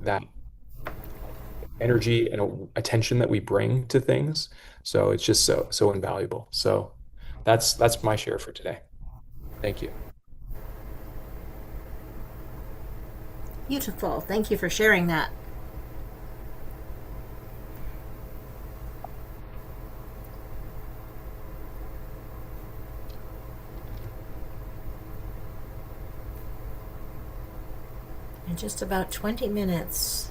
that energy and attention that we bring to things. So it's just so invaluable. So that's my share for today. Thank you. Beautiful. Thank you for sharing that. In just about 20 minutes.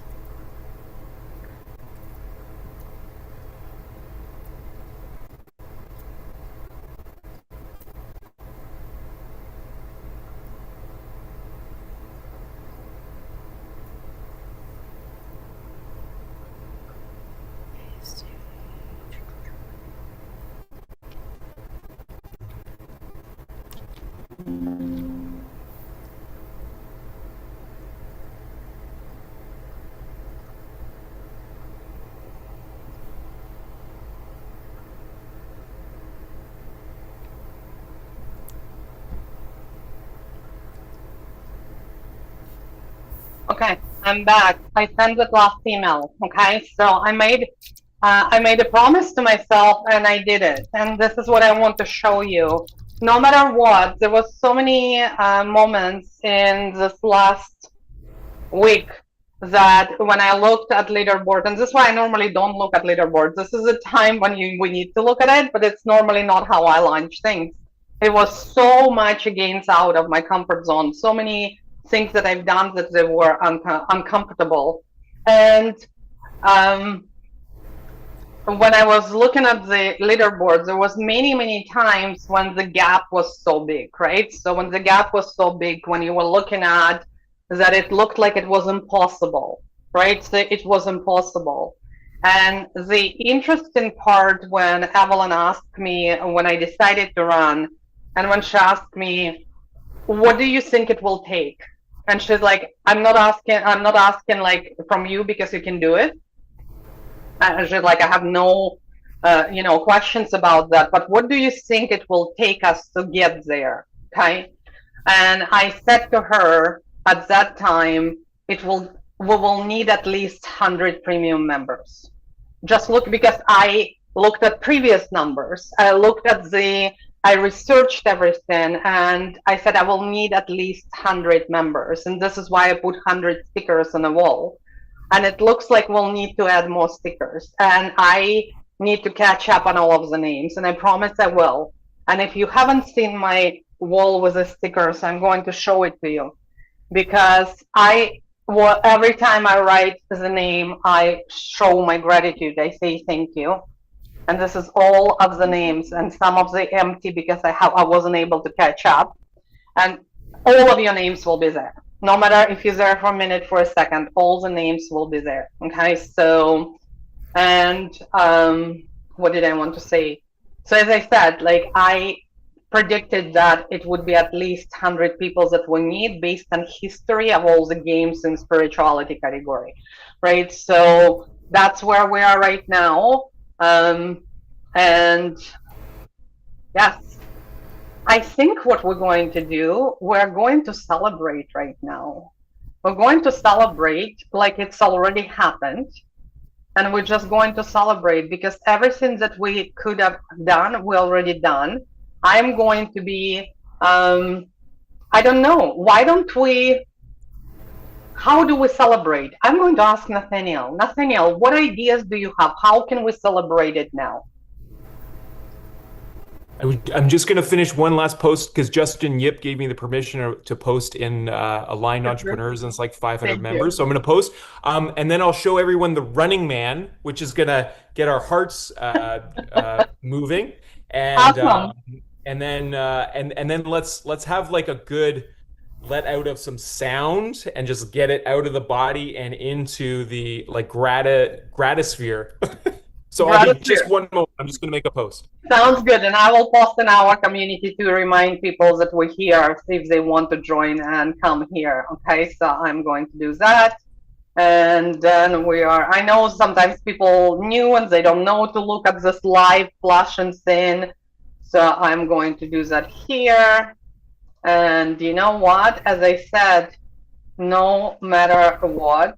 Okay, I'm back. I sent the last email. Okay, so I made a promise to myself and I did it. And this is what I want to show you. No matter what, there was so many moments in this last week that when I looked at leaderboard, and this is why I normally don't look at leaderboards. This is a time when we need to look at it, but it's normally not how I launch things. It was so much against out of my comfort zone. So many things that I've done that they were uncomfortable. And when I was looking at the leaderboards, there was many times when the gap was so big, right? So when the gap was so big, when you were looking at that, it looked like it was impossible, right? So it was impossible. And the interesting part when Evelyn asked me when I decided to run, and when she asked me, what do you think it will take? And she's like, I'm not asking like from you because you can do it. And she's like, I have no, questions about that. But what do you think it will take us to get there? Okay. And I said to her at that time, we will need at least 100 premium members. Just look, because I looked at previous numbers. I researched everything, and I said I will need at least 100 members. And this is why I put 100 stickers on the wall. And it looks like we'll need to add more stickers. And I need to catch up on all of the names, and I promise I will. And if you haven't seen my wall with the stickers, I'm going to show it to you, because every time I write the name, I show my gratitude. I say thank you. And this is all of the names, and some of the empty because I wasn't able to catch up. And all of your names will be there. No matter if you're there for a minute, for a second, all the names will be there. Okay, so, and what did I want to say? So as I said, like I predicted that it would be at least 100 people that we need based on history of all the games in spirituality category, right? So that's where we are right now. And yes, I think what we're going to do, we're going to celebrate right now. We're going to celebrate like it's already happened. And we're just going to celebrate because everything that we could have done, we already done. I'm going to be, I don't know, how do we celebrate? I'm going to ask Nathaniel. Nathaniel, what ideas do you have? How can we celebrate it now? I'm just going to finish one last post because Justin Yip gave me the permission to post in Aligned Entrepreneurs, and it's like 500 members. So I'm going to post, and then I'll show everyone the Running Man, which is going to get our hearts moving, and Awesome. and then let's have like a good let out of some sound and just get it out of the body and into the like gratisphere. So I'll be just one moment. I'm just going to make a post. Sounds good. And I will post in our community to remind people that we're here if they want to join and come here. Okay, so I'm going to do that. And then I know sometimes people new and they don't know to look at this live flash and sin. So I'm going to do that here. And you know what? As I said, no matter what,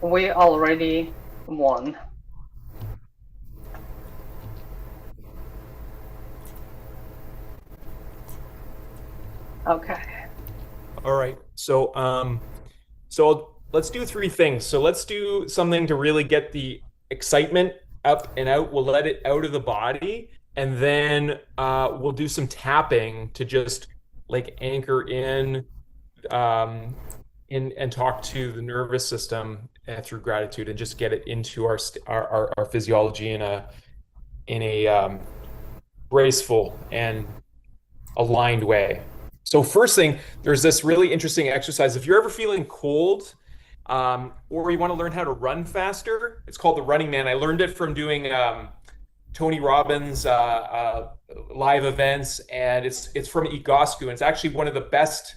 We already won. Okay. All right. So let's do three things. So let's do something to really get the excitement up and out. We'll let it out of the body, and then we'll do some tapping to just like anchor in and talk to the nervous system through gratitude, and just get it into our physiology in a graceful and aligned way. So first thing, there's this really interesting exercise. If you're ever feeling cold, or you want to learn how to run faster, it's called the Running Man. I learned it from doing Tony Robbins live events, and it's from Egoscue, and it's actually one of the best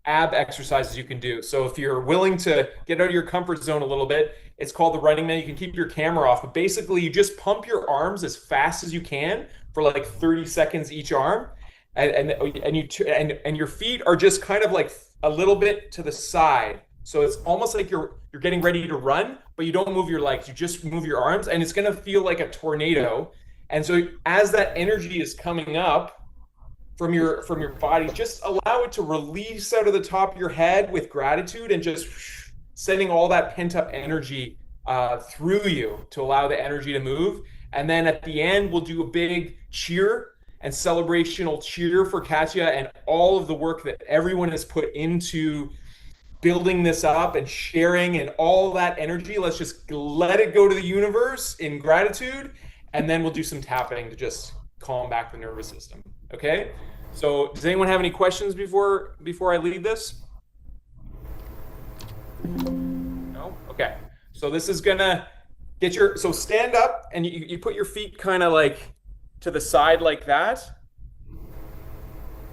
ab exercises you can do. So if you're willing to get out of your comfort zone a little bit, it's called the Running Man. You can keep your camera off, but basically you just pump your arms as fast as you can for like 30 seconds each arm, and your feet are just kind of like a little bit to the side. So it's almost like you're getting ready to run, but you don't move your legs. You just move your arms, and it's going to feel like a tornado. And so as that energy is coming up from your body, just allow it to release out of the top of your head with gratitude, and just sending all that pent up energy through you to allow the energy to move. And then at the end, we'll do a big cheer and celebrational cheer for Katya and all of the work that everyone has put into building this up and sharing and all that energy. Let's just let it go to the universe in gratitude, and then we'll do some tapping to just calm back the nervous system. Okay? So does anyone have any questions before I lead this? No? Okay. So this is gonna get so stand up, and you put your feet kind of like to the side like that.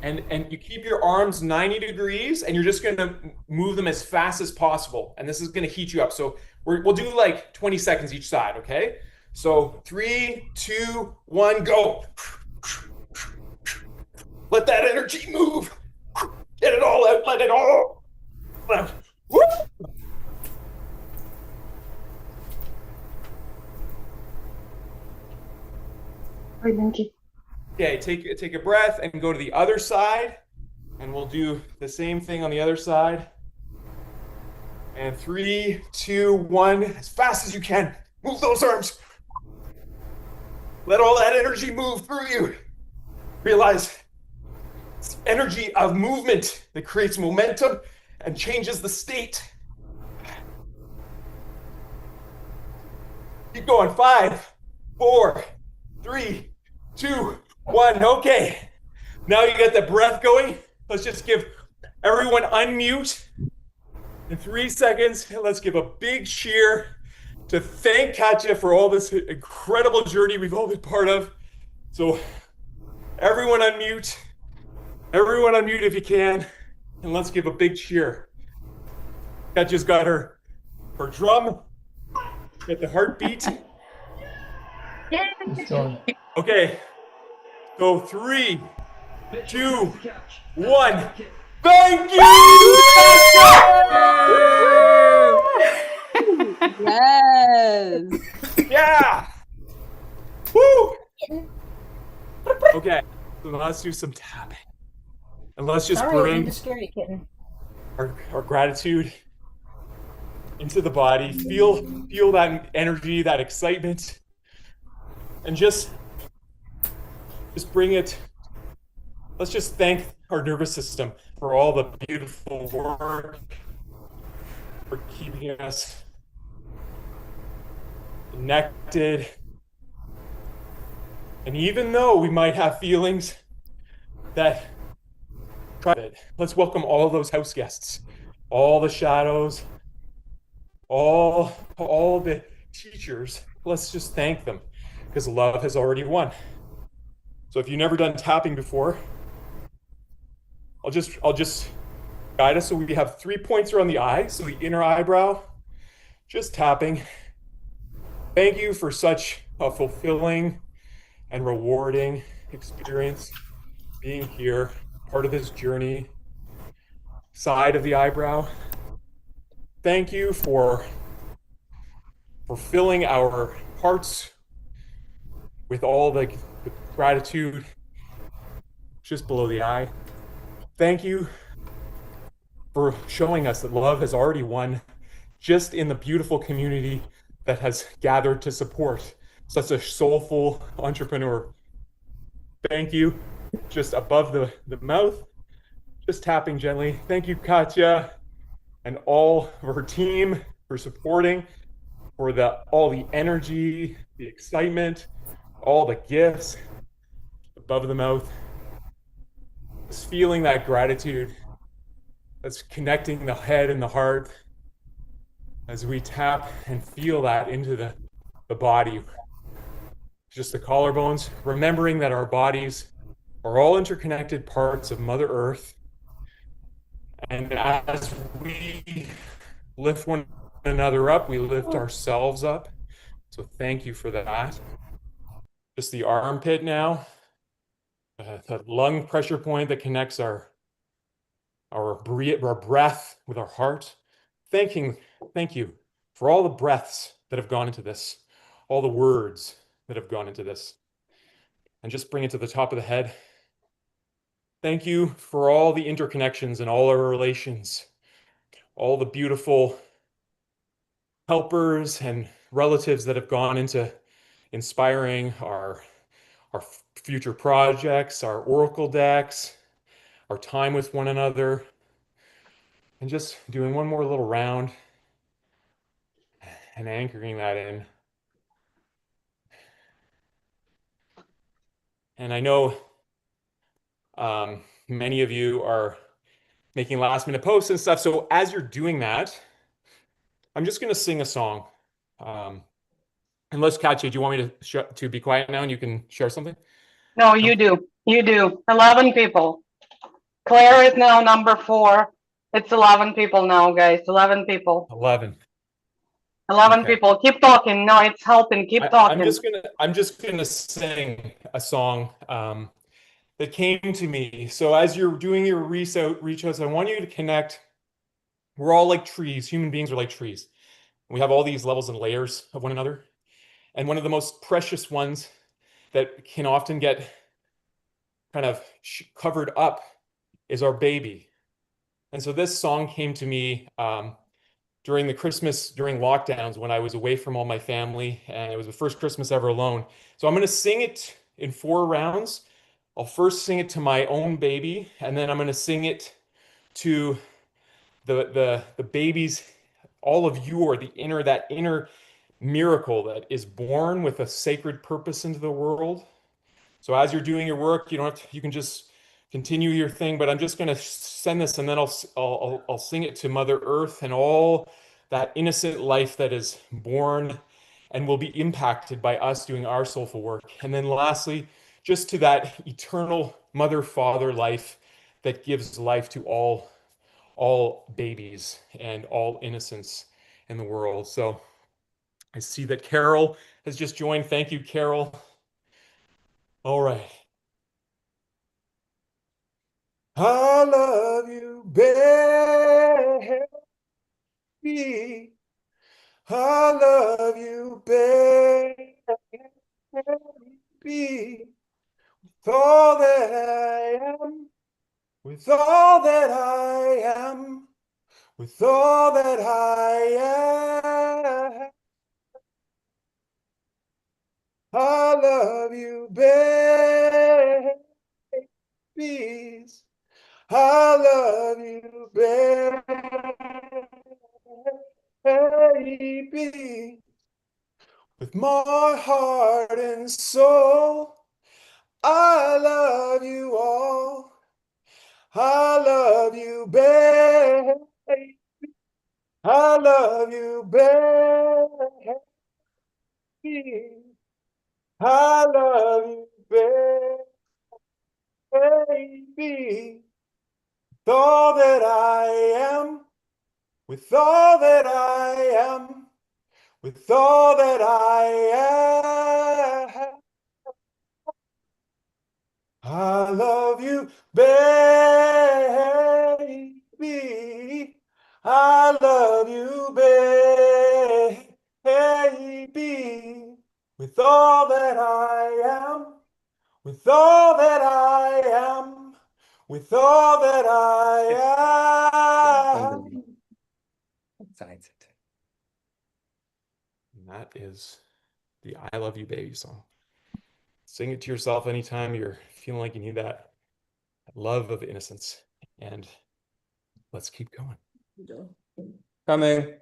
And you keep your arms 90 degrees, and you're just going to move them as fast as possible. And this is going to heat you up. So we'll do like 20 seconds each side, okay? So 3, 2, 1, go. Let that energy move. Get it all out. Let it all out. Woo! Hi, Linky. Okay, take a breath and go to the other side, and we'll do the same thing on the other side. And 3, 2, 1, as fast as you can. Move those arms. Let all that energy move through you. Realize it's energy of movement that creates momentum and changes the state. Keep going. 5, 4, 3, 2, 1. Okay. Now you got the breath going. Let's just give everyone unmute in 3 seconds. Let's give a big cheer to thank Katya for all this incredible journey we've all been part of. So everyone unmute. Everyone unmute if you can. And let's give a big cheer. Katya's got her drum. Got the heartbeat. Okay. So 3, 2, 1. Thank you! Yes. Yeah! Woo! Okay, so now let's do some tapping. And let's just bring the scary kitten. our gratitude into the body. Feel that energy, that excitement. And just bring it. Let's just thank our nervous system for all the beautiful work, for keeping us connected. And even though we might have feelings that let's welcome all of those house guests, all the shadows, all the teachers. Let's just thank them, because love has already won. So if you've never done tapping before, I'll just guide us. So we have 3 points around the eye, so the inner eyebrow, just tapping. Thank you for such a fulfilling and rewarding experience being here, part of this journey. Side of the eyebrow. Thank you for filling our hearts with all the gratitude just below the eye. Thank you for showing us that love has already won just in the beautiful community that has gathered to support such a soulful entrepreneur. Thank you. Just above the mouth, just tapping gently. Thank you, Katya, and all of her team for supporting, for all the energy, the excitement, all the gifts above the mouth. Just feeling that gratitude that's connecting the head and the heart as we tap and feel that into the body, just the collarbones, remembering that our bodies are all interconnected parts of Mother Earth. And as we lift one another up, we lift ourselves up. So thank you for that. Just the armpit now, the lung pressure point that connects our breath with our heart. Thank you for all the breaths that have gone into this, all the words that have gone into this. And just bring it to the top of the head. Thank you for all the interconnections and all our relations, all the beautiful helpers and relatives that have gone into inspiring our future projects, our oracle decks, our time with one another, and just doing one more little round and anchoring that in. And I know many of you are making last minute posts and stuff. So as you're doing that, I'm just going to sing a song. Unless Katya, do you want me to be quiet now and you can share something? No, No? you do. You do. 11 people. Claire is now number 4. It's 11 people now, guys. 11 people. 11. 11 Okay. people. Keep talking. No, it's helping. Keep I'm talking. just gonna sing a song that came to me. So as you're doing your reach outs, I want you to connect. We're all like trees. Human beings are like trees. We have all these levels and layers of one another. And one of the most precious ones that can often get kind of covered up is our baby. And so this song came to me during lockdowns when I was away from all my family, and it was the first Christmas ever alone. So I'm going to sing it in 4 rounds. I'll first sing it to my own baby, and then I'm going to sing it to the babies, all of you are that inner miracle that is born with a sacred purpose into the world. So as you're doing your work, you can just continue your thing, but I'm just going to send this and then I'll sing it to Mother Earth and all that innocent life that is born and will be impacted by us doing our soulful work. And then lastly, just to that eternal mother father life that gives life to all babies and all innocence in the world. So I see that Carol has just joined. Thank you, Carol. All right. I love you, baby. I love you, baby. With all that I am, with all that I am, with all that I am. I love you, babies. I love you, baby. With my heart and soul, I love you all. I love you, baby. I love you, baby. I love you, baby. With all that I am, with all that I am, with all that I am. I love you, baby. I love you, baby, with all that I am, with all that I am, with all that I am. And that is the I Love You Baby song. Sing it to yourself anytime you're feeling like you need that love of innocence. And let's keep going. Coming.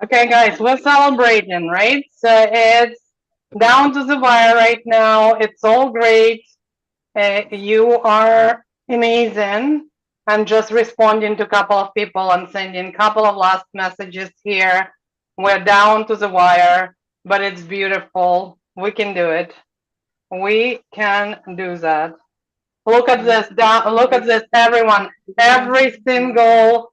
Okay, guys, we're celebrating, right? So it's down to the wire right now. It's all great. You are amazing. I'm just responding to a couple of people. I'm sending a couple of last messages here. We're down to the wire, but it's beautiful. We can do it. We can do that. Look at this, look at this, everyone. Every single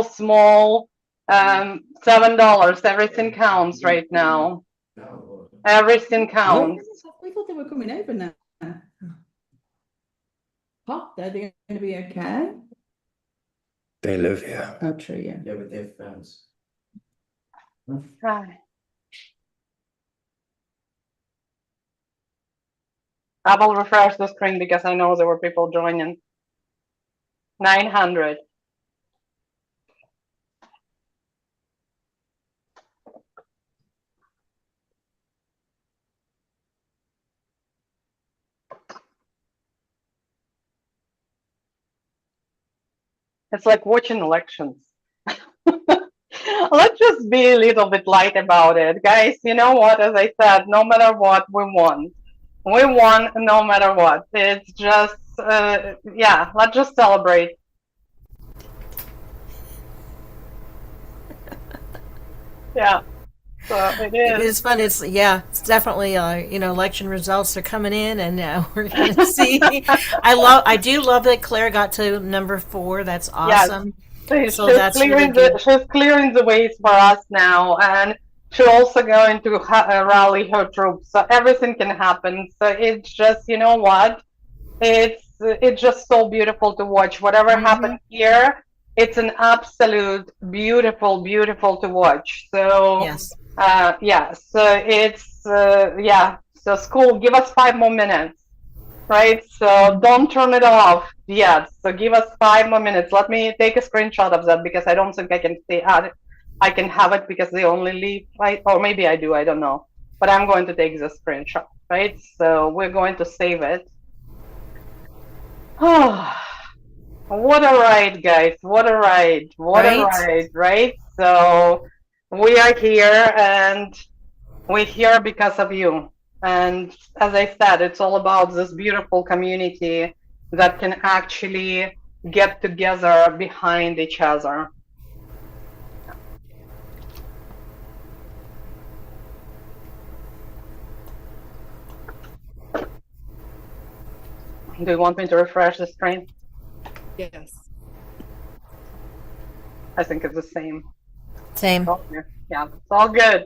small $7, everything counts right now. Everything counts. We thought they were coming over now. Pop, they're going to be okay. They live here. Oh, true, yeah. Yeah, with their friends. Hi. I will refresh the screen because I know there were people joining. 900. It's like watching elections. Let's just be a little bit light about it. Guys, you know what? As I said, no matter what, we won. We won no matter what. It's just, yeah, let's just celebrate. Yeah, so it It is. is fun. It's definitely election results are coming in, and we're going to see. I do love that Claire got to number 4. That's Yes. awesome. She's So that's really good. she's clearing the ways for us now, and she's also going to rally her troops. So everything can happen. So it's just, you know what? It's just so beautiful to watch. Whatever happened here, it's an absolute beautiful to watch. So Yes. yeah. So it's yeah. So Skool, give us 5 more minutes. Right, so don't turn it off yet. So give us 5 more minutes. Let me take a screenshot of that because I don't think I can stay at it. I can have it because they only leave, right? Or maybe I do, I don't know. But I'm going to take the screenshot, right? So we're going to save it. Oh, what a ride, guys. What a ride. What a ride, right? So we are here and we're here because of you. And as I said, it's all about this beautiful community that can actually get together behind each other. Do you want me to refresh the screen? Yes. I think it's the same. Same. Yeah, it's all good.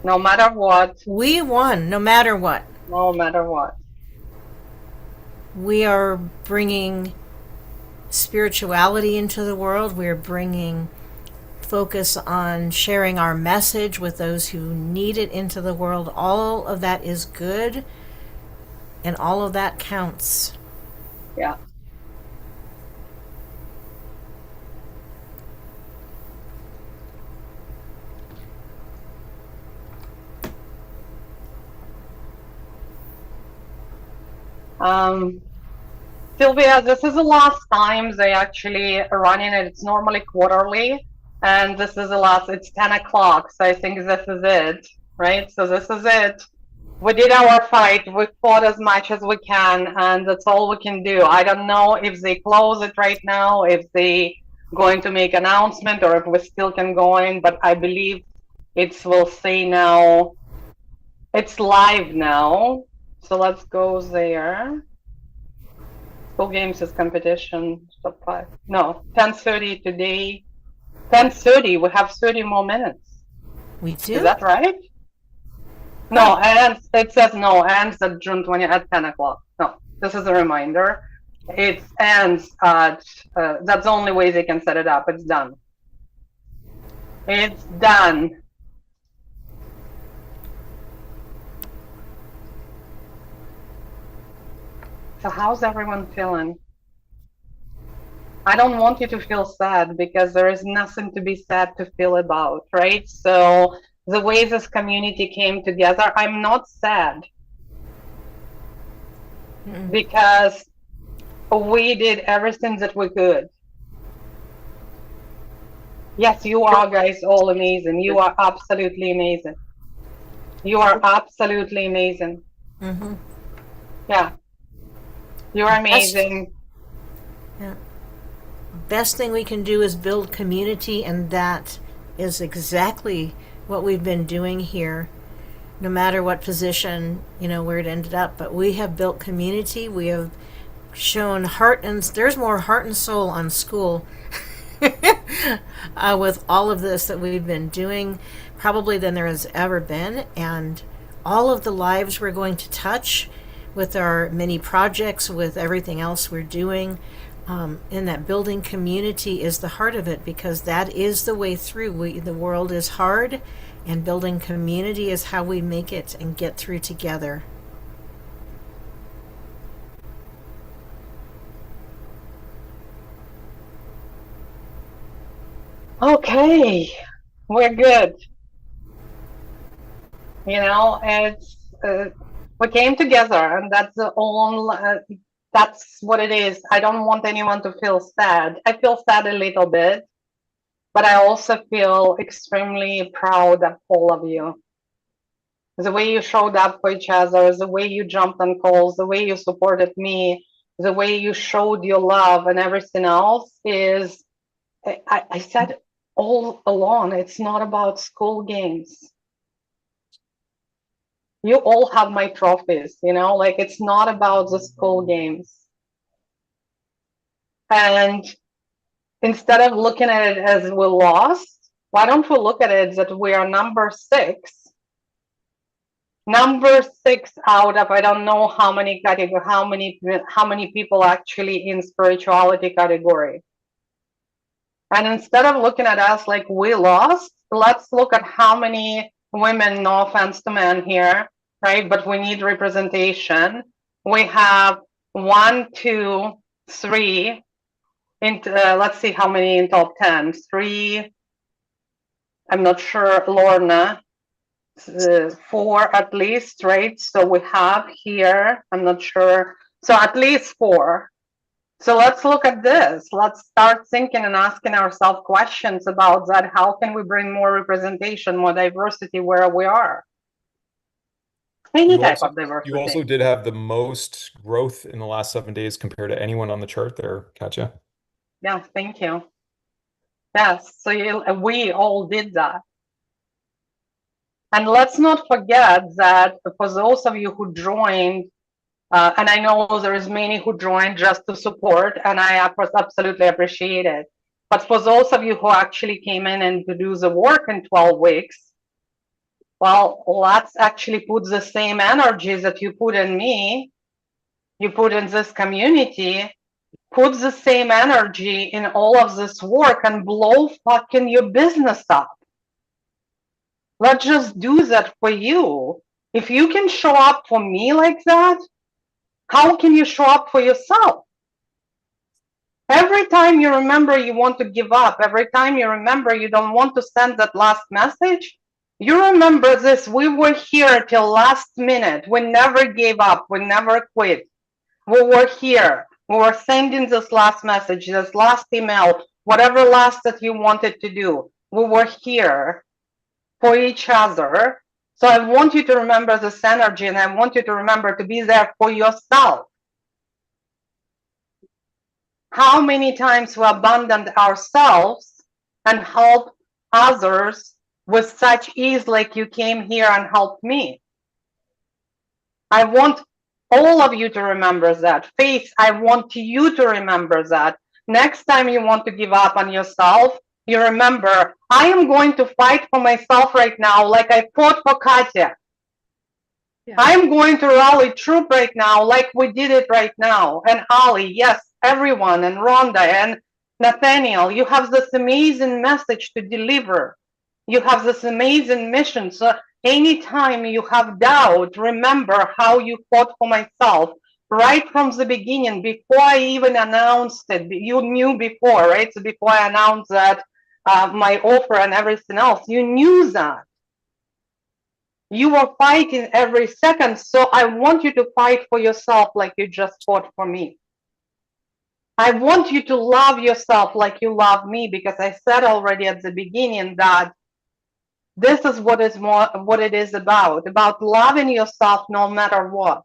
No matter what. We won, no matter what. No matter what. We are bringing spirituality into the world. We're bringing focus on sharing our message with those who need it into the world. All of that is good, and all of that counts. Yeah. Sylvia, this is the last time they actually are running it. It's normally quarterly, and this is the last, it's 10 o'clock. So I think this is it, right? So this is it. We did our fight. We fought as much as we can, and that's all we can do. I don't know if they close it right now, if they going to make announcement, or if we still can go in, but I believe it will say now, it's live now. So let's go there. Skool Games is competition, top 5. No, 10:30 today. 10:30, we have 30 more minutes. We do. Is that right? No, ends, it says no, ends at June 20 at 10 o'clock. No, this is a reminder. It ends at, that's the only way they can set it up. It's done. It's done. So how's everyone feeling? I don't want you to feel sad because there is nothing to be sad to feel about, right? So the way this community came together, I'm not sad because we did everything that we could. Yes, you are guys all amazing. You are absolutely amazing. You are absolutely amazing. Mm-hmm. Yeah. You're amazing. Yeah. Best thing we can do is build community, and that is exactly what we've been doing here, no matter what position, where it ended up. But we have built community. We have shown heart, and there's more heart and soul on Skool with all of this that we've been doing, probably than there has ever been. And all of the lives we're going to touch with our many projects, with everything else we're doing, in that building community is the heart of it, because that is the way through. The world is hard, and building community is how we make it and get through together. Okay, we're good. It's we came together, and that's the only. That's what it is. I don't want anyone to feel sad. I feel sad a little bit, but I also feel extremely proud of all of you. The way you showed up for each other, the way you jumped on calls, the way you supported me, the way you showed your love and everything else is, I said all along, it's not about Skool Games. You all have my trophies, like it's not about the Skool Games. And instead of looking at it as we lost, why don't we look at it that we are number 6? Number 6 out of I don't know how many category, how many people actually in spirituality category. And instead of looking at us like we lost, let's look at how many women, no offense to men here, right? But we need representation. We have 1, 2, 3. Let's see how many in top 10. 3. I'm not sure. Lorna. 4 at least, right? So we have here, I'm not sure. So at least 4. So let's look at this. Let's start thinking and asking ourselves questions about that. How can we bring more representation, more diversity where we are? Any type of diversity. You also did have the most growth in the last 7 days compared to anyone on the chart there, Katya. Yeah, thank you. Yes, so we all did that. And let's not forget that for those of you who joined, and I know there's many who joined just to support, and I absolutely appreciate it. But for those of you who actually came in and to do the work in 12 weeks, well, let's actually put the same energy that you put in me, you put in this community, put the same energy in all of this work and blow fucking your business up. Let's just do that for you. If you can show up for me like that, how can you show up for yourself? Every time you remember you want to give up, every time you remember you don't want to send that last message, you remember this. We were here till last minute. We never gave up. We never quit. We were here. We were sending this last message, this last email, whatever last that you wanted to do. We were here for each other. So I want you to remember this energy, and I want you to remember to be there for yourself. How many times we abandoned ourselves and helped others with such ease, like you came here and helped me. I want all of you to remember that. Faith, I want you to remember that. Next time you want to give up on yourself, you remember, I am going to fight for myself right now like I fought for Katya. Yeah. I'm going to rally troop right now, like we did it right now. And Ali, yes, everyone, and Rhonda and Nathaniel, you have this amazing message to deliver. You have this amazing mission. So anytime you have doubt, remember how you fought for myself right from the beginning, before I even announced it. You knew before, right? So before I announced that my offer and everything else, you knew that. You were fighting every second. So I want you to fight for yourself like you just fought for me. I want you to love yourself like you love me, because I said already at the beginning that this is what it is about loving yourself no matter what.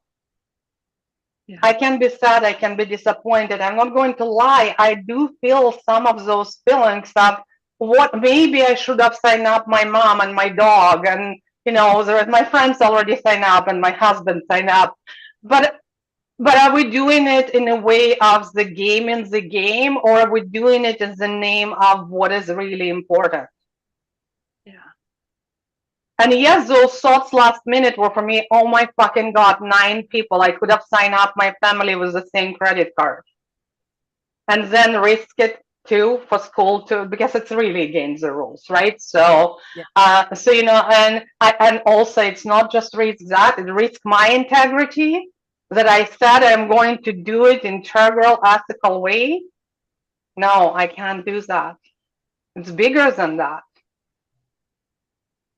Yeah. I can be sad, I can be disappointed. I'm not going to lie. I do feel some of those feelings of what maybe I should have signed up my mom and my dog, and my friends already signed up and my husband signed up. But are we doing it in a way of the game in the game, or are we doing it in the name of what is really important? Yeah. And yes, those thoughts last minute were for me, oh my fucking God, 9 people. I could have signed up my family with the same credit card. And then risk it too for school too, because it's really against the rules, right? So, Yeah. and also it's not just risk that, it risks my integrity, that I said I'm going to do it integral, ethical way. No, I can't do that. It's bigger than that.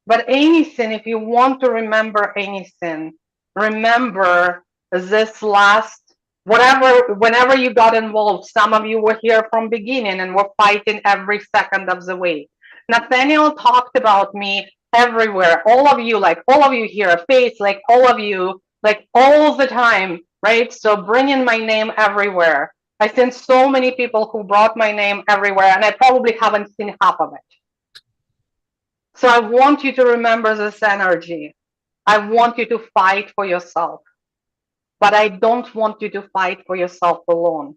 But anything, if you want to remember anything, remember this last, whenever you got involved, some of you were here from beginning and were fighting every second of the way. Nathaniel talked about me everywhere. All of you here, Faith, like all of you, like all the time, right? So bringing my name everywhere. I've seen so many people who brought my name everywhere, and I probably haven't seen half of it. So I want you to remember this energy. I want you to fight for yourself, but I don't want you to fight for yourself alone.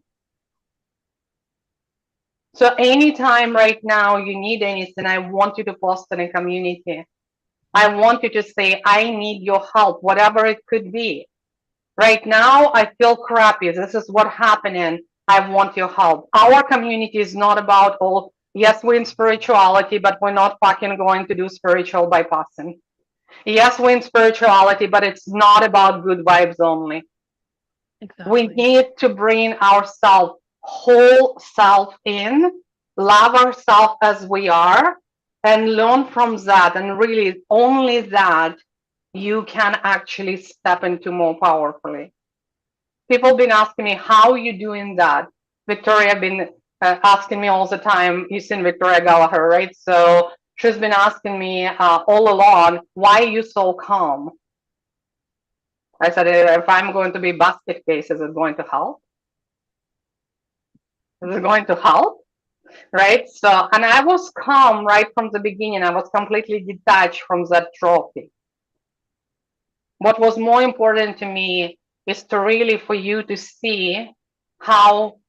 So anytime right now you need anything, I want you to post in a community. I want you to say, I need your help, whatever it could be. Right now, I feel crappy. This is what's happening. I want your help. Our community is not about all, yes, we're in spirituality, but we're not fucking going to do spiritual bypassing. Yes, we're in spirituality, but it's not about good vibes only. Exactly. We need to bring ourselves, whole self in, love ourselves as we are, and learn from that. And really, only that you can actually step into more powerfully. People have been asking me, how are you doing that? Victoria been asking me all the time. You've seen Victoria Gallagher, right? So she's been asking me all along, why are you so calm? I said, if I'm going to be basket case, is it going to help? Is it going to help? Right? So, and I was calm right from the beginning. I was completely detached from that trophy. What was more important to me is to really for you to see how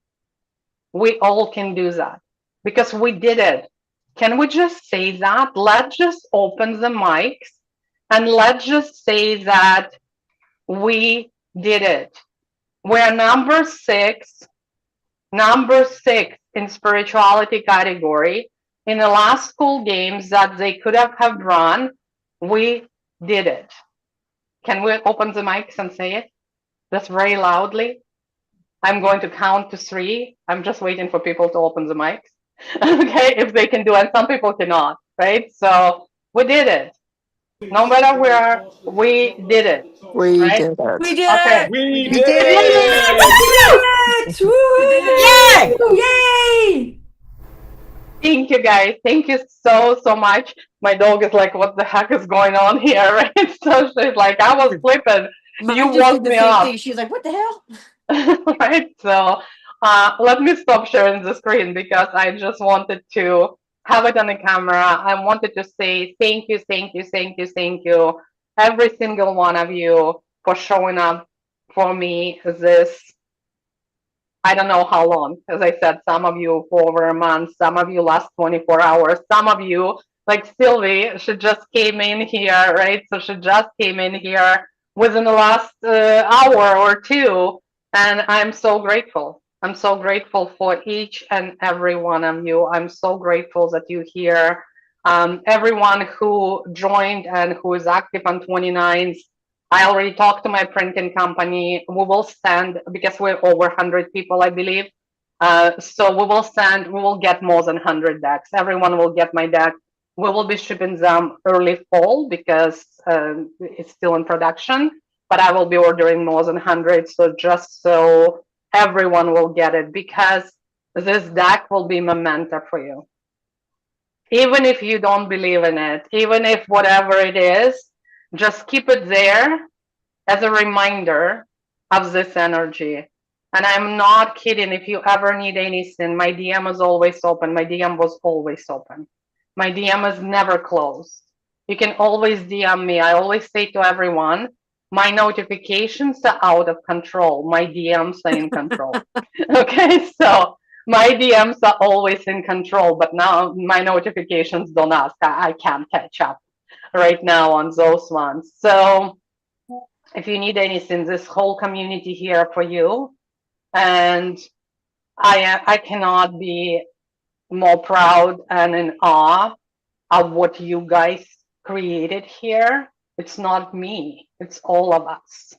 we all can do that, because we did it. Can we just say that? Let's just open the mics and let's just say that we did it. We're number six in spirituality category. In the last Skool Games that they could have run, we did it. Can we open the mics and say it? Just very loudly. I'm going to count to 3. I'm just waiting for people to open the mics. Okay, if they can do it. Some people cannot, right? So we did it. No matter where, we did it. We right? did it. We did Okay. it. We did did it! it! Yay! Yay! Thank you guys. Thank you so much. My dog is like, what the heck is going on here? Right? So she's like, I was sleeping. You Mine just woke did the me same up. thing. She's like, what the hell? Right? So let me stop sharing the screen because I just wanted to have it on the camera. I wanted to say thank you, every single one of you for showing up for me this, I don't know how long. As I said, some of you for over a month, some of you last 24 hours, some of you, like Sylvie, she just came in here, right? So she just came in here within the last hour or two, and I'm so grateful. I'm so grateful for each and every one of you. I'm so grateful that you're here. Everyone who joined and who is active on 29th, I already talked to my printing company. We will send, because we're over 100 people, I believe. So we will get more than 100 decks. Everyone will get my deck. We will be shipping them early fall because it's still in production, but I will be ordering more than 100. So just so everyone will get it, because this deck will be memento for you. Even if you don't believe in it, even if whatever it is, just keep it there as a reminder of this energy. And I'm not kidding. If you ever need anything, my DM is always open. My DM was always open. My DM is never closed. You can always DM me. I always say to everyone, my notifications are out of control. My DMs are in control. Okay, so my DMs are always in control, but now my notifications don't ask. I can't catch up right now on those ones. So if you need anything, this whole community here for you. And I cannot be more proud and in awe of what you guys created here. It's not me, it's all of us.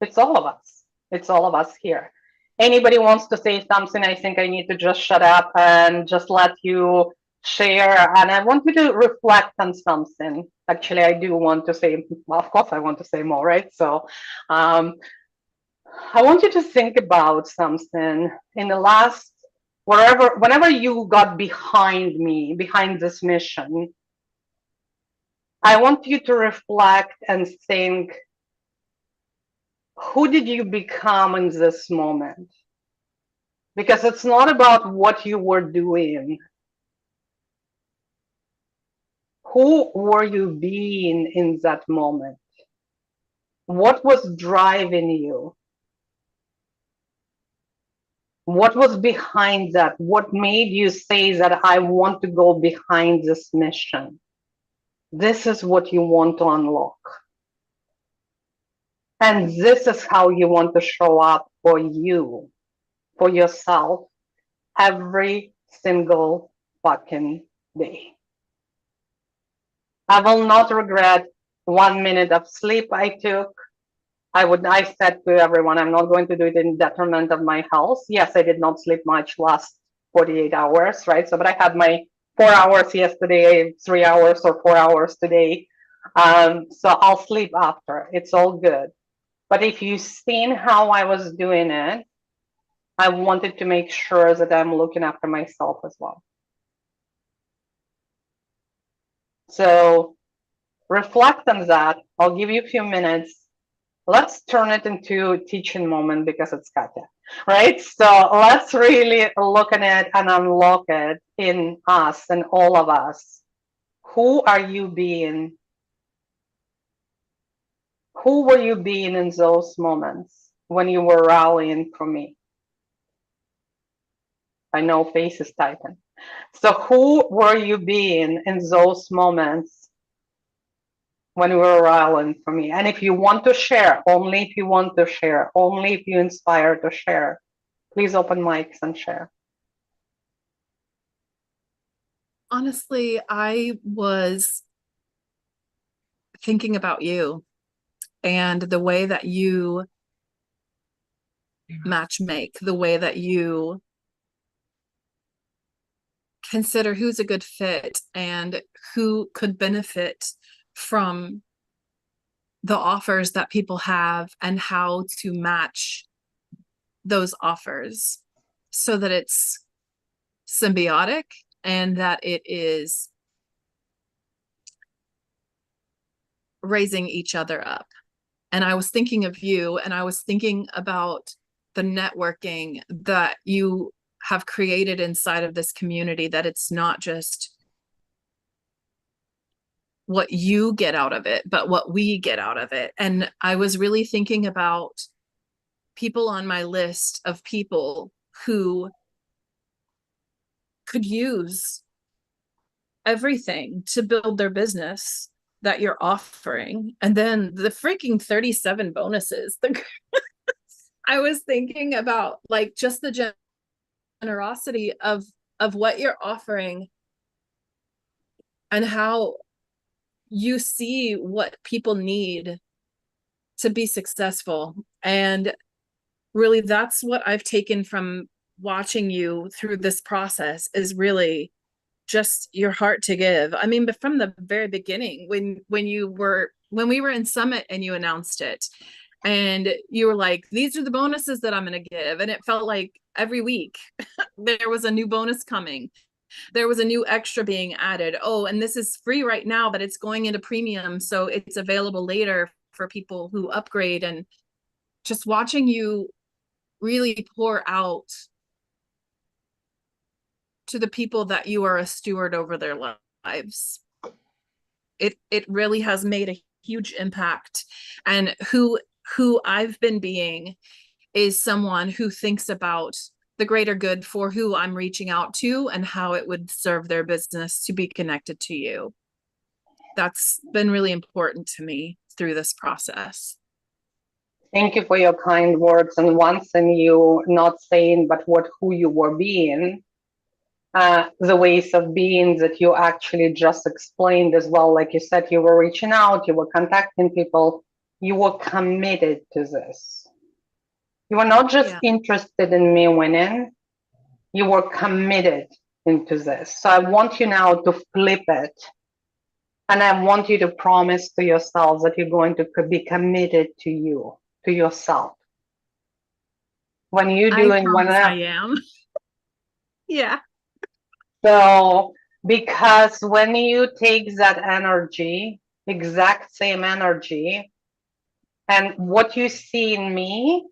It's all of us. It's all of us here. Anybody wants to say something, I think I need to just shut up and just let you share. And I want you to reflect on something. Actually, I do want to say, well, of course, I want to say more, right? So I want you to think about something in the last, whenever you got behind me, behind this mission, I want you to reflect and think, who did you become in this moment? Because it's not about what you were doing. Who were you being in that moment? What was driving you? What was behind that? What made you say that I want to go behind this mission? This is what you want to unlock. And this is how you want to show up for you, for yourself, every single fucking day. I will not regret 1 minute of sleep I took. I said to everyone, I'm not going to do it in detriment of my health. Yes, I did not sleep much last 48 hours, right? So, but I had my 4 hours yesterday, 3 hours or 4 hours today. So I'll sleep after. It's all good. But if you've seen how I was doing it, I wanted to make sure that I'm looking after myself as well. So reflect on that. I'll give you a few minutes. Let's turn it into a teaching moment because it's Katya, right? So let's really look at it and unlock it in us and all of us. Who are you being? Who were you being in those moments when you were rallying for me? I know faces typing. So who were you being in those moments when you were rallying for me? And if you want to share, only if you want to share, only if you inspire to share, please open mics and share. Honestly, I was thinking about you and the way that you match make, the way that you consider who's a good fit and who could benefit from the offers that people have and how to match those offers so that it's symbiotic and that it is raising each other up. And I was thinking of you, and I was thinking about the networking that you have created inside of this community, that it's not just what you get out of it, but what we get out of it. And I was really thinking about people on my list of people who could use everything to build their business that you're offering. And then the freaking 37 bonuses. I was thinking about like just the generosity of what you're offering and how you see what people need to be successful. And really that's what I've taken from watching you through this process, is really just your heart to give. I mean, but from the very beginning, when we were in Summit and you announced it, and you were like, these are the bonuses that I'm going to give. And it felt like every week there was a new bonus coming. There was a new extra being added. Oh, and this is free right now, but it's going into premium. So it's available later for people who upgrade. And just watching you really pour out to the people that you are a steward over their lives. It really has made a huge impact. And who I've been being is someone who thinks about the greater good for who I'm reaching out to and how it would serve their business to be connected to you. That's been really important to me through this process. Thank you for your kind words. And once in you not saying, but who you were being, the ways of being that you actually just explained as well. Like you said, you were reaching out, you were contacting people, you were committed to this. You were not just interested in me winning, you were committed into this. So I want you now to flip it. And I want you to promise to yourself that you're going to be committed to you, to yourself. When you do it, I am. Yeah. So, because when you take that energy, exact same energy, and what you see in me,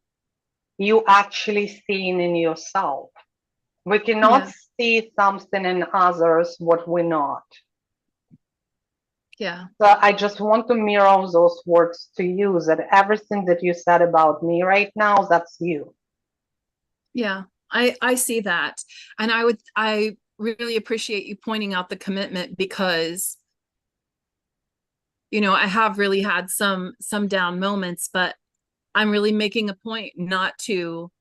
you actually see in yourself. We cannot see something in others what we're not. Yeah. So I just want to mirror those words to you, that everything that you said about me right now, that's you. Yeah, I see that. And I really appreciate you pointing out the commitment, because I have really had some down moments, but I'm really making a point not to,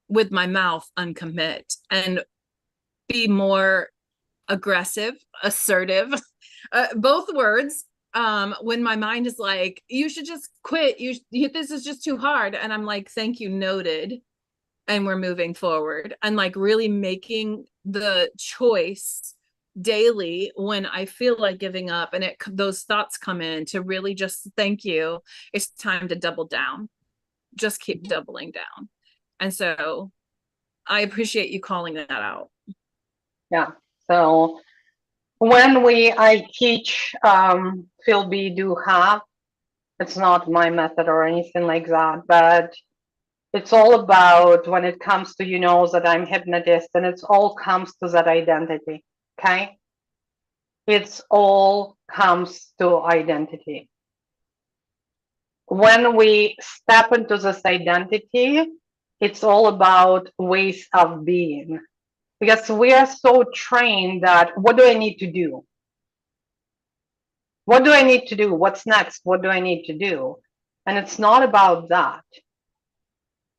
with my mouth, uncommit and be more aggressive, assertive, both words. When my mind is like, you should just quit, this is just too hard, and I'm like, thank you, noted, and we're moving forward. And like really making the choice daily when I feel like giving up and those thoughts come in, to really just thank you, it's time to double down, just keep doubling down. And so I appreciate you calling that out. Yeah. So when I teach Feel Be Do Have, it's not my method or anything like that, but it's all about, when it comes to, that I'm hypnotist, and it's all comes to that identity. Okay. It's all comes to identity. When we step into this identity, it's all about ways of being. Because we are so trained that, what do I need to do? What do I need to do? What's next? What do I need to do? And it's not about that.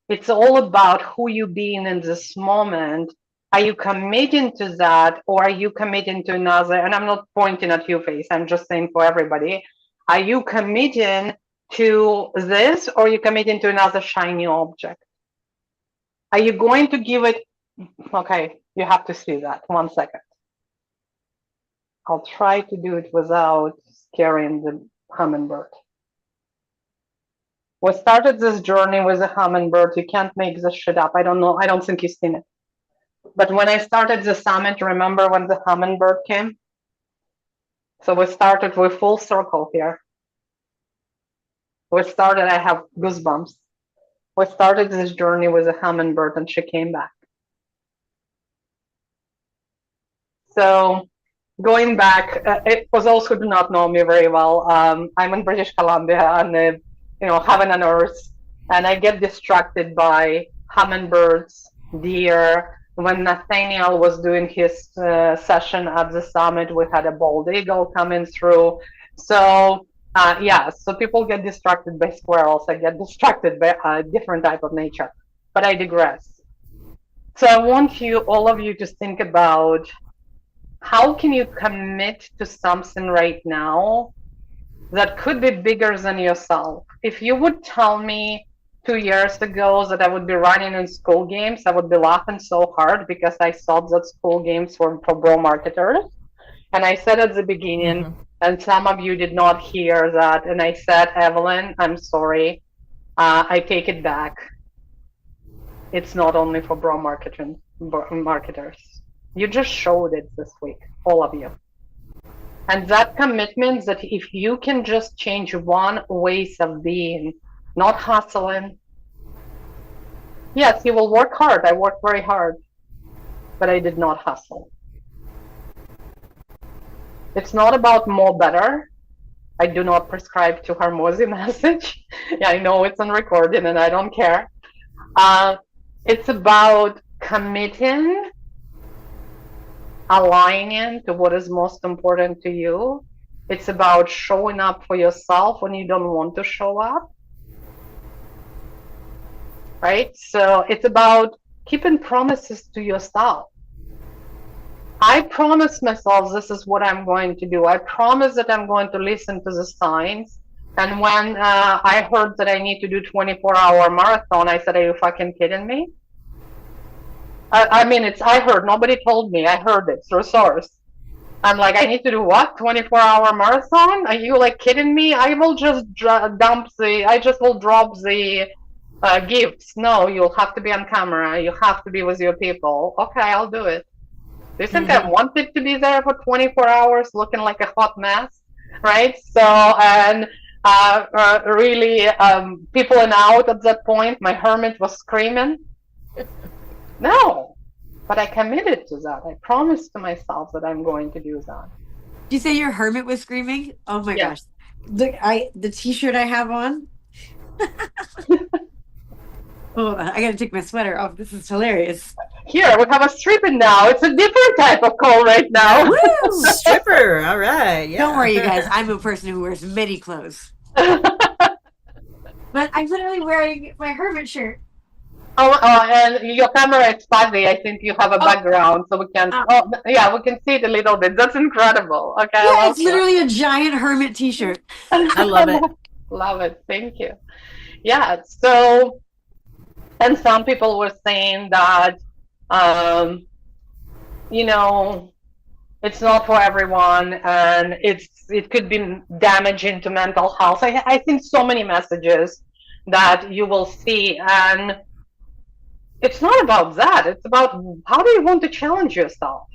It's all about who you being in this moment. Are you committing to that, or are you committing to another? And I'm not pointing at your face, I'm just saying for everybody. Are you committing to this, or are you committing to another shiny object? Are you going to give it? Okay, you have to see that. 1 second. I'll try to do it without scaring the hummingbird. We started this journey with a hummingbird. You can't make this shit up. I don't know. I don't think you've seen it. But when I started the summit, remember when the hummingbird came? So we started with full circle here. I have goosebumps. We started this journey with a hummingbird, and she came back. So going back, for those who do not know me very well, I'm in British Columbia, and heaven and earth, and I get distracted by hummingbirds, deer, when Nathaniel was doing his session at the summit, we had a bald eagle coming through. So yeah, so people get distracted by squirrels. I get distracted by a different type of nature, but I digress. So I want you, all of you, to think about how can you commit to something right now that could be bigger than yourself. If you would tell me 2 years ago that I would be running in Skool Games, I would be laughing so hard because I thought that Skool Games were for bro marketers. And I said at the beginning, and some of you did not hear that, and I said, Evelyn, I'm sorry, I take it back. It's not only for bro marketers. You just showed it this week, all of you. And that commitment that if you can just change one ways of being, not hustling. Yes, you will work hard. I worked very hard, but I did not hustle. It's not about more better. I do not prescribe to Harmozy message. Yeah, I know it's on recording and I don't care. It's about committing, aligning to what is most important to you. It's about showing up for yourself when you don't want to show up. Right? So it's about keeping promises to yourself. I promise myself this is what I'm going to do. I promise that I'm going to listen to the signs. And when I heard that I need to do 24-hour marathon, I said, are you fucking kidding me? I mean, I heard, nobody told me, I heard it through source. I'm like, I need to do what? 24-hour marathon? Are you like kidding me? I will just drop the gifts. No, you'll have to be on camera. You have to be with your people. Okay, I'll do it. Do you think I wanted to be there for 24 hours looking like a hot mess? Right? So, and really, people in out at that point, my hermit was screaming. No, but I committed to that. I promised to myself that I'm going to do that. Did you say your hermit was screaming? Oh my gosh. Look, the t-shirt I have on. Oh, I gotta take my sweater off. This is hilarious. Here, we have a stripper now. It's a different type of call right now. Woo! Stripper. All right. Yeah. Don't worry, you guys. I'm a person who wears many clothes. But I'm literally wearing my hermit shirt. And your camera is fuzzy. I think you have a background, so we can. Yeah, we can see it a little bit. That's incredible. Okay. Yeah, it's literally a giant hermit T-shirt. I love it. Love it. Thank you. Yeah. So, and some people were saying that, you know, it's not for everyone, and it could be damaging to mental health. I think so many messages that you will see, and it's not about that. It's about how do you want to challenge yourself.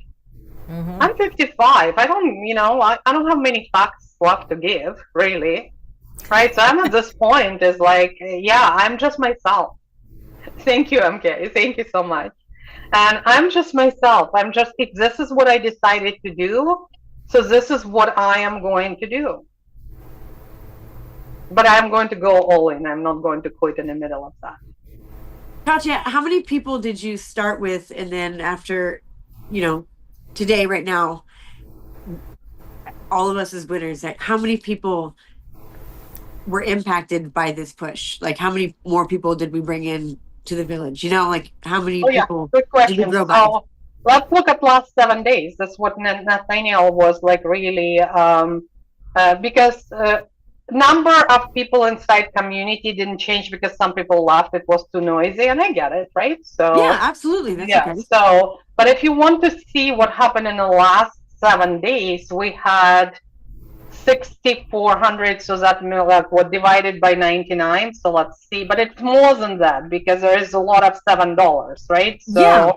I'm 55. I don't have many facts left to give, really. Right? So I'm at this point is like, yeah, I'm just myself. Thank you, MK. Thank you so much. And I'm just myself. If this is what I decided to do, so this is what I am going to do. But I'm going to go all in. I'm not going to quit in the middle of that. Katya, how many people did you start with, and then after, today, right now, all of us as winners, like how many people were impacted by this push? Like how many more people did we bring in to the village? Like how many people good question. did we grow by? So let's look at last 7 days. That's what Nathaniel was like really, because number of people inside community didn't change because some people left. It was too noisy, and I get it, right? So yeah, absolutely. That's okay. So, but if you want to see what happened in the last 7 days, we had 6,400. So that was divided by 99. So let's see, but it's more than that because there is a lot of $7, right? So, yeah.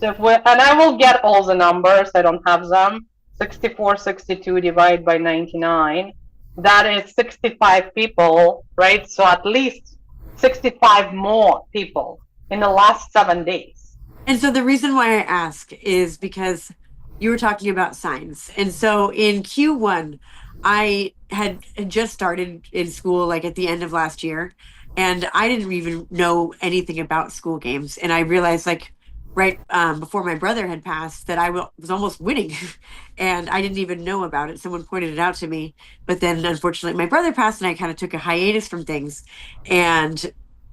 So if and I will get all the numbers. I don't have them. 64, 62 divided by 99. That is 65 people, right? So at least 65 more people in the last 7 days. And so the reason why I ask is because you were talking about signs. And so in Q1, I had just started in school, like at the end of last year, and I didn't even know anything about Skool Games. And I realized, like, right before my brother had passed that I was almost winning and I didn't even know about it. Someone pointed it out to me, but then unfortunately my brother passed and I kind of took a hiatus from things. And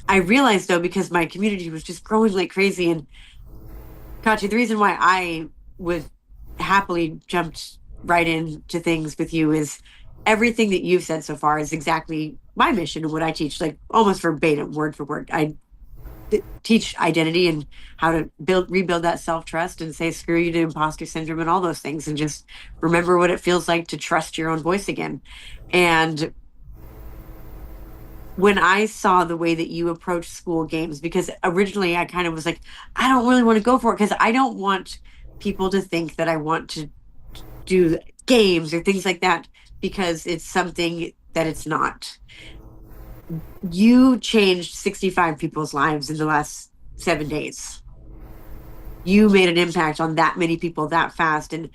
I realized though, because my community was just growing like crazy, and Katya, the reason why I would happily jumped right into things with you is everything that you've said so far is exactly my mission and what I teach, like almost verbatim, word for word. I teach identity and how to rebuild that self-trust and say screw you to imposter syndrome and all those things, and just remember what it feels like to trust your own voice again. And when I saw the way that you approach Skool Games, because originally I kind of was like, I don't really want to go for it because I don't want people to think that I want to do games or things like that, because it's something that it's not. You changed 65 people's lives in the last 7 days. You made an impact on that many people that fast and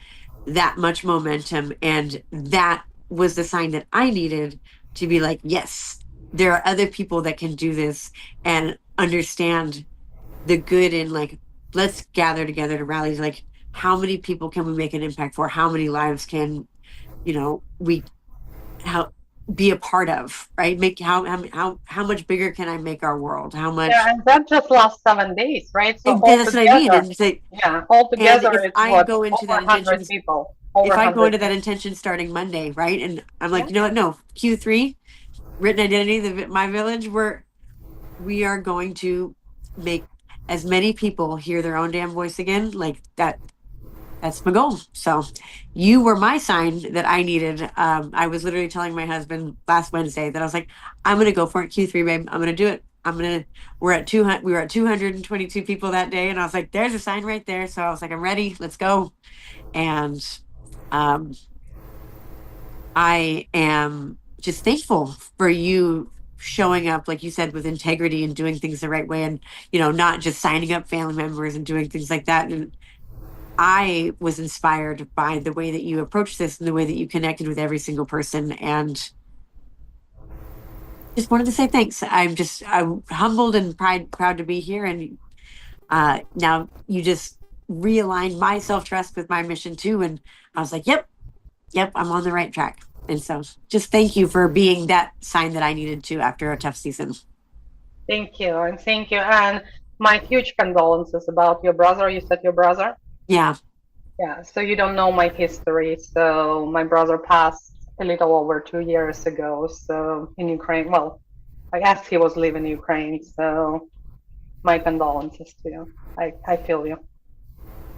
that much momentum. And that was the sign that I needed to be like, yes, there are other people that can do this and understand the good in, like, let's gather together to rally. Like, how many people can we make an impact for? How many lives can, we help be a part of, right? Make how much bigger can I make our world? How much? Yeah, and that just last 7 days, right? So That's what I mean. And say, yeah, altogether if it's I what, go into over that 100 intention, people. if I go into that people. intention starting Monday, right? And I'm like, you know what? No, Q3, written identity, my village, we are going to make as many people hear their own damn voice again. Like that. That's my goal. So you were my sign that I needed. I was literally telling my husband last Wednesday that I was like, I'm going to go for it. Q3, babe. I'm going to do it. We're at 200. We were at 222 people that day. And I was like, there's a sign right there. So I was like, I'm ready. Let's go. And um, I am just thankful for you showing up, like you said, with integrity and doing things the right way, and, not just signing up family members and doing things like that. And I was inspired by the way that you approached this and the way that you connected with every single person, and just wanted to say thanks. I'm humbled and proud to be here. And now you just realigned my self-trust with my mission too. And I was like, yep, I'm on the right track. And so just thank you for being that sign that I needed to after a tough season. Thank you. And thank you. And my huge condolences about your brother. You said your brother? Yeah. Yeah. So you don't know my history. So my brother passed a little over 2 years ago. So in Ukraine, well, I guess he was living in Ukraine. So my condolences to you. I feel you.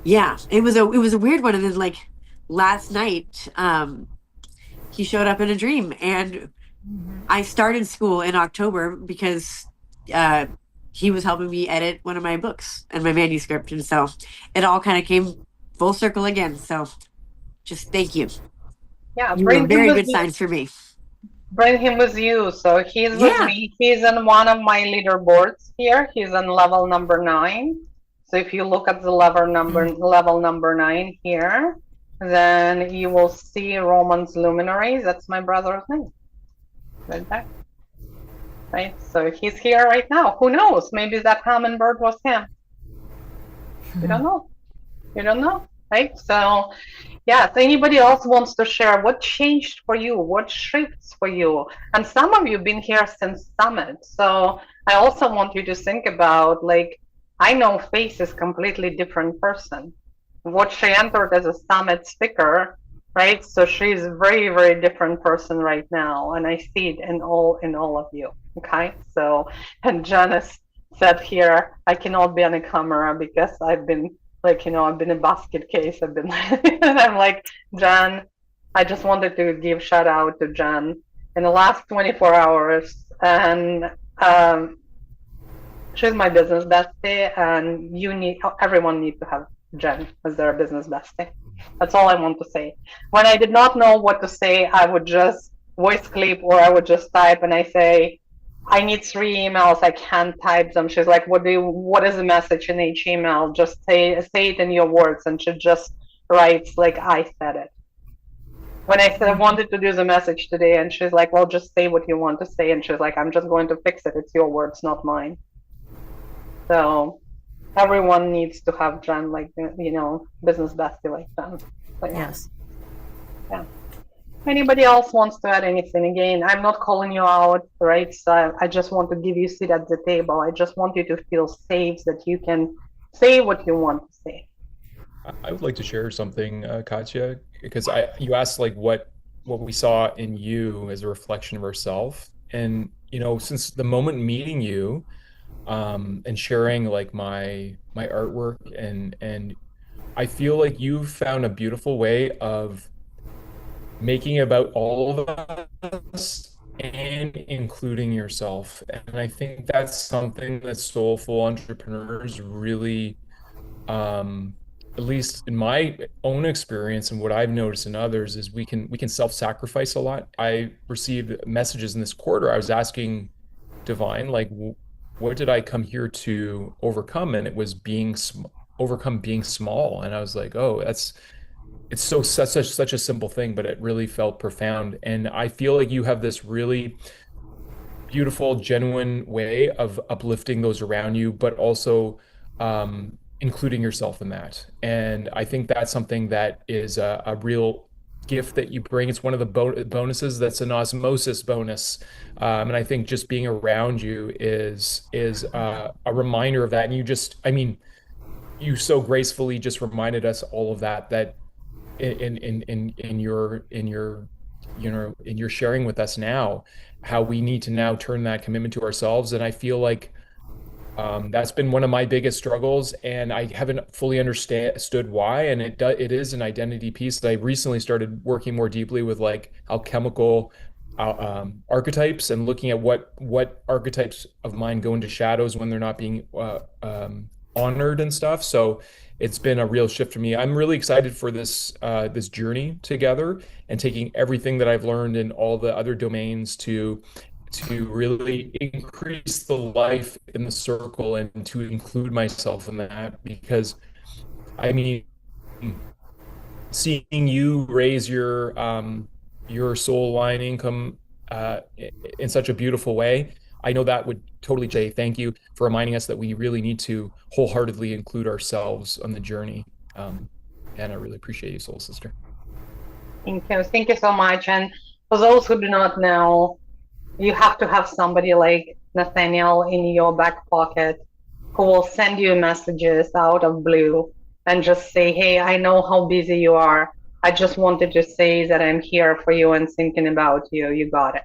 Yeah. It was a weird one. And then like last night, he showed up in a dream, and I started school in October because he was helping me edit one of my books and my manuscript. And so it all kind of came full circle again. So just thank you. Yeah, You were a very good sign for me. Bring him with you. So he's with me. He's in one of my leaderboards here. He's on level number 9. So if you look at the level number 9 here, then you will see Roman's Luminaries. That's my brother's name. Right there. Right? So he's here right now. Who knows? Maybe that hummingbird was him. You don't know. You don't know. Right? So yeah, if anybody else wants to share what changed for you, what shifts for you, and some of you have been here since Summit. So I also want you to think about, like, I know Faith is a completely different person. What she entered as a Summit speaker, right? So she's a very, very different person right now, and I see it in all of you. Okay, so, and Janice said here, I cannot be on a camera because I've been, like, I've been a basket case. I've been, and I'm like, Jan, I just wanted to give shout out to Jan in the last 24 hours, and she's my business bestie, and everyone needs to have Jen as their business bestie. That's all I want to say. When I did not know what to say, I would just voice clip, or I would just type, and I say, I need 3 emails. I can't type them. She's like, what is the message in each email? Just say it in your words. And she just writes like I said it. When I said I wanted to do the message today, and she's like, well, just say what you want to say. And she's like, I'm just going to fix it. It's your words, not mine. So Everyone needs to have Jen, like, business bestie like Jen. So, yeah. Yes. Yeah. Anybody else wants to add anything? Again, I'm not calling you out, right? So I just want to give you a seat at the table. I just want you to feel safe that you can say what you want to say. I would like to share something, Katya, because you asked like what we saw in you as a reflection of ourselves. And since the moment meeting you, and sharing like my artwork, and I feel like you've found a beautiful way of making it about all of us and including yourself. And I think that's something that soulful entrepreneurs really, at least in my own experience and what I've noticed in others, is we can self-sacrifice a lot. I received messages in this quarter. I was asking Divine, like, what did I come here to overcome? And it was overcome being small. And I was like, oh, it's such a simple thing, but it really felt profound. And I feel like you have this really beautiful, genuine way of uplifting those around you, but also including yourself in that. And I think that's something that is a real gift that you bring. It's one of the bonuses that's an osmosis bonus. And I think just being around you is a reminder of that. And you so gracefully just reminded us all of that in your sharing with us now, how we need to now turn that commitment to ourselves. And I feel like that's been one of my biggest struggles, and I haven't fully understood why. And it is an identity piece that I recently started working more deeply with, like alchemical archetypes, and looking at what archetypes of mine go into shadows when they're not being honored and stuff. So it's been a real shift for me. I'm really excited for this journey together, and taking everything that I've learned in all the other domains to really increase the life in the circle, and to include myself in that. Because I mean, seeing you raise your soul line income in such a beautiful way, I know that would totally say thank you for reminding us that we really need to wholeheartedly include ourselves on the journey. And I really appreciate you, soul sister. Thank you so much. And for those who do not know, you have to have somebody like Nathaniel in your back pocket who will send you messages out of blue and just say, hey, I know how busy you are. I just wanted to say that I'm here for you and thinking about you. You got it.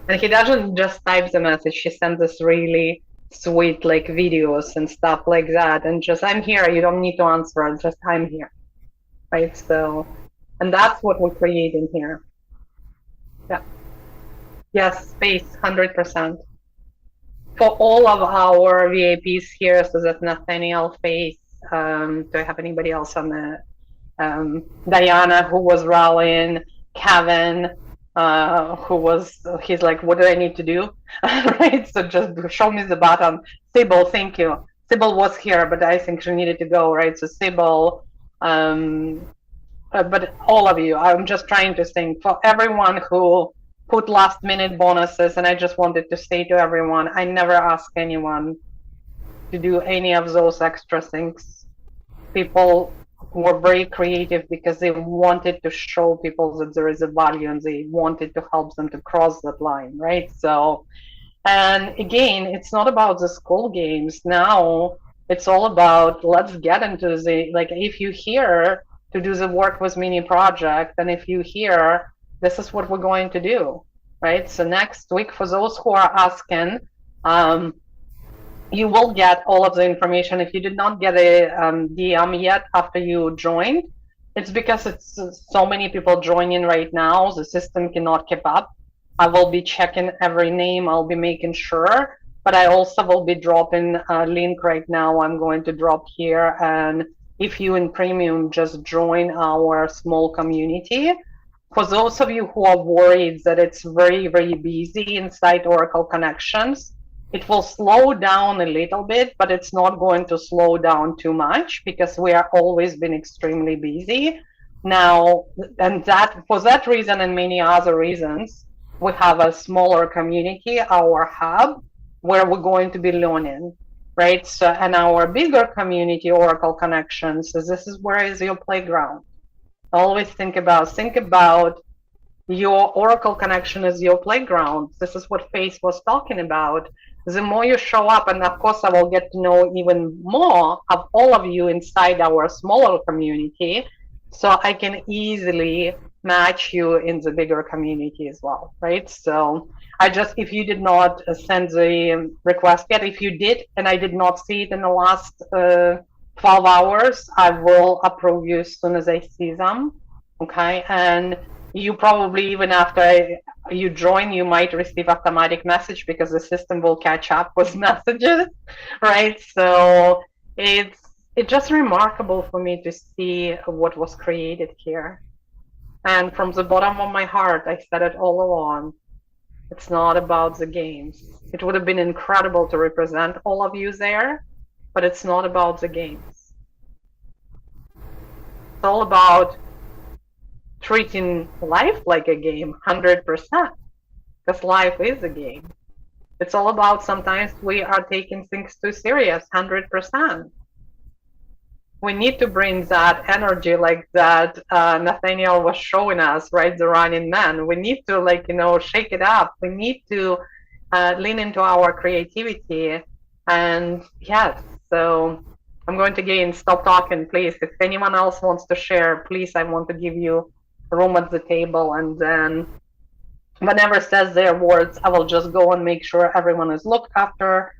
And he doesn't just type the message. He sends us really sweet like videos and stuff like that. And just, I'm here. You don't need to answer. Just, I'm here. Right? So, and that's what we're creating here. Yeah. Yes, space, 100%. For all of our VIPs here, so that Nathaniel, Faith, do I have anybody else on the, Diana, who was rallying, Kevin, he's like, what do I need to do? Right, so just show me the button. Sybil, thank you. Sybil was here, but I think she needed to go, right? So Sybil, but all of you, I'm just trying to think, for everyone who put last minute bonuses, and I just wanted to say to everyone, I never ask anyone to do any of those extra things. People were very creative because they wanted to show people that there is a value, and they wanted to help them to cross that line, right? So, and again, it's not about the Skool Games now. It's all about, let's get into the, like, if you here to do the work with mini project, and if you here, this is what we're going to do, right? So next week, for those who are asking, you will get all of the information. If you did not get a DM yet after you joined, it's because it's so many people joining right now, the system cannot keep up. I will be checking every name, I'll be making sure, but I also will be dropping a link right now. I'm going to drop here, and if you in premium just join our small community, for those of you who are worried that it's very, very busy inside Oracle Connections, it will slow down a little bit, but it's not going to slow down too much, because we are always been extremely busy now. And that, for that reason and many other reasons, we have a smaller community, our hub, where we're going to be learning. right? So, and our bigger community, Oracle connections, so this is where is your playground. Always think about your Oracle connection is your playground. This is what Faith was talking about. The more you show up, and of course, I will get to know even more of all of you inside our smaller community, so I can easily match you in the bigger community as well, right? So I just, if you did not send the request yet, if you did and I did not see it in the last 12 hours, I will approve you as soon as I see them, okay? And you probably, even after you join, you might receive automatic message because the system will catch up with messages, right? So it's just remarkable for me to see what was created here. And from the bottom of my heart, I said it all along, it's not about the games. It would have been incredible to represent all of you there, but it's not about the games. It's all about treating life like a game 100%, because life is a game. It's all about sometimes we are taking things too serious 100%. We need to bring that energy like that Nathaniel was showing us, right? The running man. We need to, like, you know, shake it up. We need to lean into our creativity. And yes, so I'm going to again stop talking, please. If anyone else wants to share, please, I want to give you room at the table, and then whenever says their words, I will just go and make sure everyone is looked after,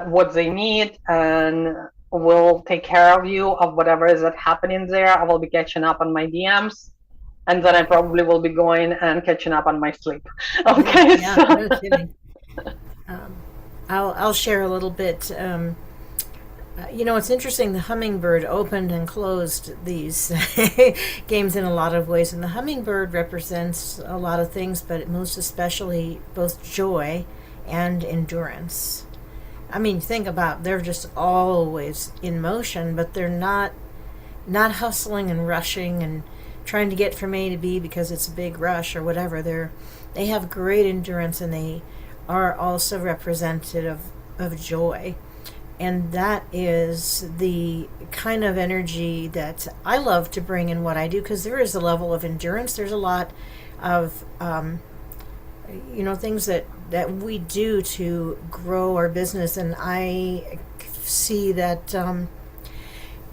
what they need, and we'll take care of you of whatever is happening there. I will be catching up on my DMs, and then I probably will be going and catching up on my sleep. Okay. Yeah, So. no kidding. I'll share a little bit. You know, it's interesting. The Hummingbird opened and closed these games in a lot of ways, and the Hummingbird represents a lot of things, but most especially both joy and endurance. I mean, think about, they're just always in motion, but they're not hustling and rushing and trying to get from A to B because it's a big rush or whatever. They have great endurance, and they are also representative of joy. And that is the kind of energy that I love to bring in what I do, because there is a level of endurance. There's a lot of things that we do to grow our business, and I see that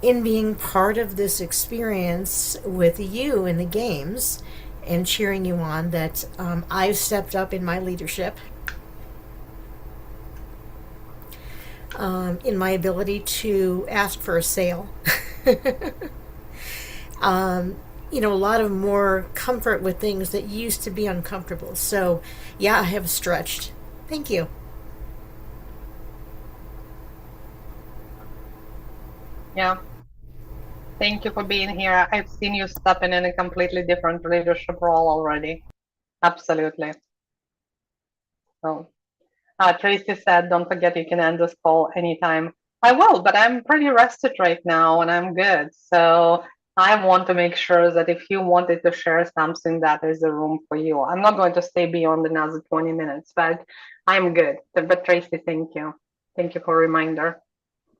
in being part of this experience with you in the games and cheering you on, that I've stepped up in my leadership, in my ability to ask for a sale. A lot of more comfort with things that used to be uncomfortable. So, yeah, I have stretched. Thank you. Yeah. Thank you for being here. I've seen you stepping in a completely different leadership role already. Absolutely. So, Tracy said, don't forget you can end this call anytime. I will, but I'm pretty rested right now and I'm good. So I want to make sure that if you wanted to share something, that is a room for you. I'm not going to stay beyond another 20 minutes, but I'm good. But Tracy, thank you. Thank you for a reminder.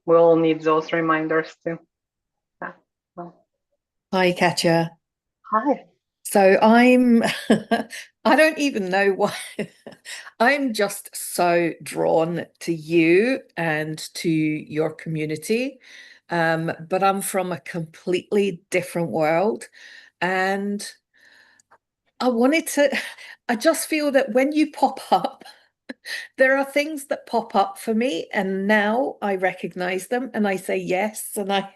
We all need those reminders too. Yeah. Well. Hi, Katya. Hi. So I don't even know why. I'm just so drawn to you and to your community. But I'm from a completely different world. And I just feel that when you pop up, there are things that pop up for me, and now I recognize them and I say yes, and I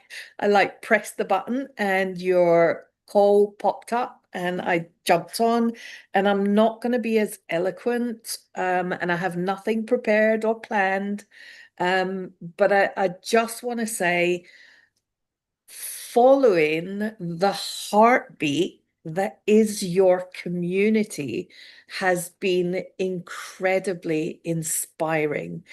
like press the button and your call popped up and I jumped on, and I'm not going to be as eloquent, and I have nothing prepared or planned, but I just want to say, following the heartbeat that is your community has been incredibly inspiring.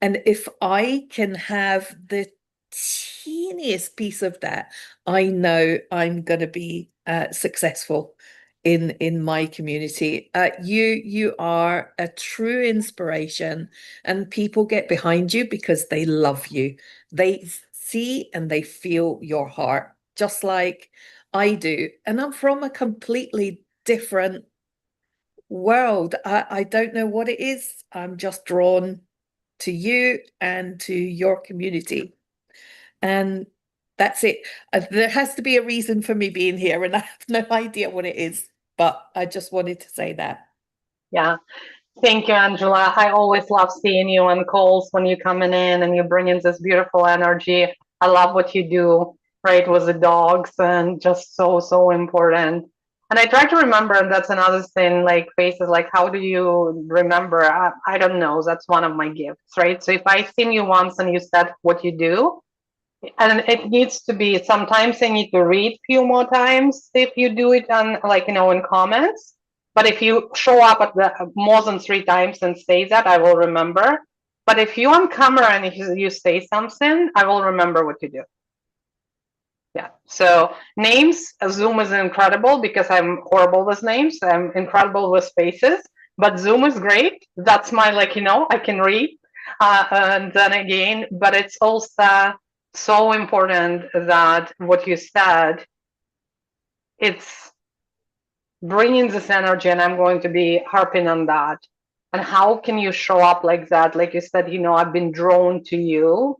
And if I can have the teeniest piece of that, I know I'm going to be successful in my community. You are a true inspiration, and people get behind you because they love you. They see and they feel your heart, just like I do. And I'm from a completely different world. I don't know what it is. I'm just drawn to you and to your community. And that's it. There has to be a reason for me being here, and I have no idea what it is, but I just wanted to say that. Yeah. Thank you, Angela. I always love seeing you on calls when you're coming in and you bring in this beautiful energy. I love what you do, right, with the dogs, and just so, so important. And I try to remember, and that's another thing, like faces, like how do you remember? I don't know. That's one of my gifts, right? So if I've seen you once and you said what you do, and it needs to be, sometimes I need to read a few more times if you do it on, like, in comments. But if you show up at the more than 3 times and say that, I will remember. But if you on camera and if you say something, I will remember what you do. Yeah. So names, Zoom is incredible because I'm horrible with names. I'm incredible with faces, but Zoom is great. That's my, like, I can read. And then again, but it's also so important that what you said, it's bringing this energy, and I'm going to be harping on that. And how can you show up like that? Like you said, I've been drawn to you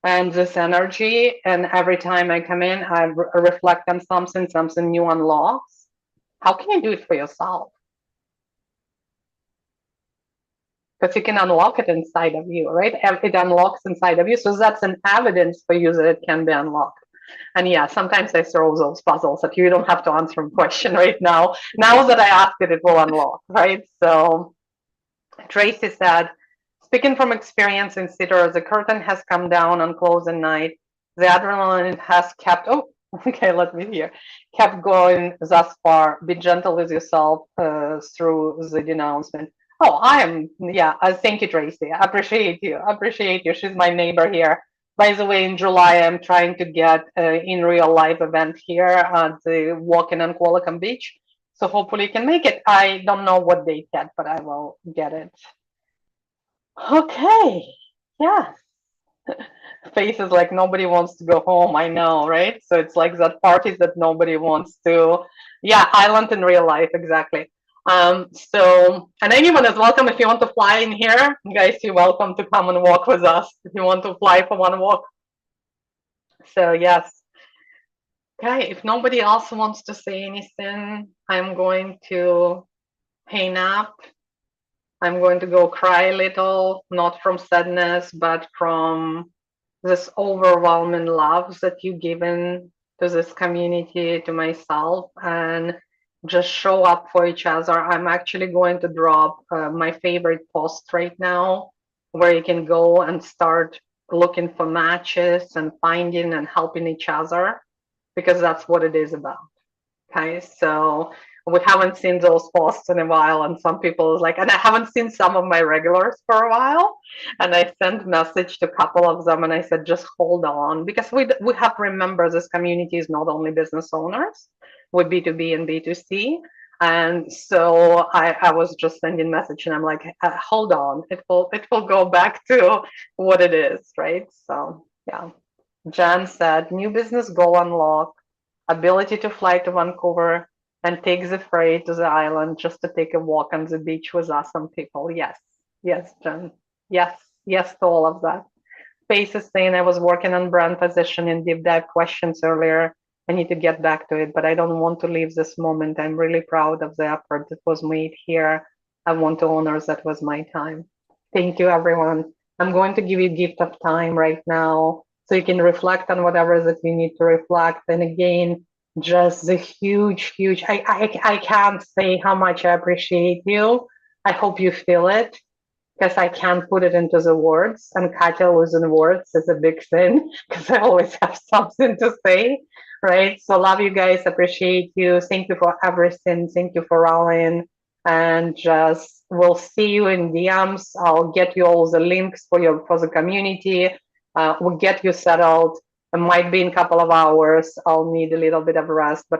and this energy, and every time I come in, I reflect on something new unlocks. How can you do it for yourself? Because you can unlock it inside of you, right? It unlocks inside of you. So that's an evidence for you that it can be unlocked. And yeah, sometimes I throw those puzzles that you don't have to answer a question right now. Now that I ask it, it will unlock, right? So Tracy said, speaking from experience in theater, the curtain has come down on closing night. The adrenaline has kept, okay, let me hear, kept going thus far. Be gentle with yourself through the denouncement. Oh, thank you, Tracy. I appreciate you. She's my neighbor here. By the way, in July, I'm trying to get in real life event here at the Walking on Qualicum Beach. So hopefully you can make it. I don't know what date yet, but I will get it. Okay. Yeah. Faces like nobody wants to go home. I know, right? So it's like that parties that nobody wants to. Yeah, island in real life, exactly. So, and anyone is welcome if you want to fly in here, guys, you're welcome to come and walk with us if you want to fly for one walk. So yes. Okay, if nobody else wants to say anything, I'm going to hang up. I'm going to go cry a little, not from sadness, but from this overwhelming love that you've given to this community, to myself, and just show up for each other. I'm actually going to drop my favorite post right now, where you can go and start looking for matches and finding and helping each other, because that's what it is about. Okay, so we haven't seen those posts in a while, and some people like, and I haven't seen some of my regulars for a while, and I sent a message to a couple of them, and I said, just hold on, because we have to remember this community is not only business owners with B2B and B2C. And so I was just sending message, and I'm like, hold on, it will go back to what it is, right? So yeah. Jan said, new business goal unlock, ability to fly to Vancouver and take the ferry to the island just to take a walk on the beach with awesome people. Yes, yes, Jen. Yes, yes to all of that. Faith is saying, I was working on brand position and deep dive questions earlier. I need to get back to it, but I don't want to leave this moment. I'm really proud of the effort that was made here. I want to honor that was my time. Thank you, everyone. I'm going to give you a gift of time right now, so you can reflect on whatever that you need to reflect. And again, just the huge, I can't say how much I appreciate you. I hope you feel it, because I can't put it into the words. And Katya losing words is a big thing, because I always have something to say, right? So love you guys, appreciate you. Thank you for everything. Thank you for rallying. And just we'll see you in DMs. I'll get you all the links for the community. We'll get you settled. It might be in a couple of hours. I'll need a little bit of rest, but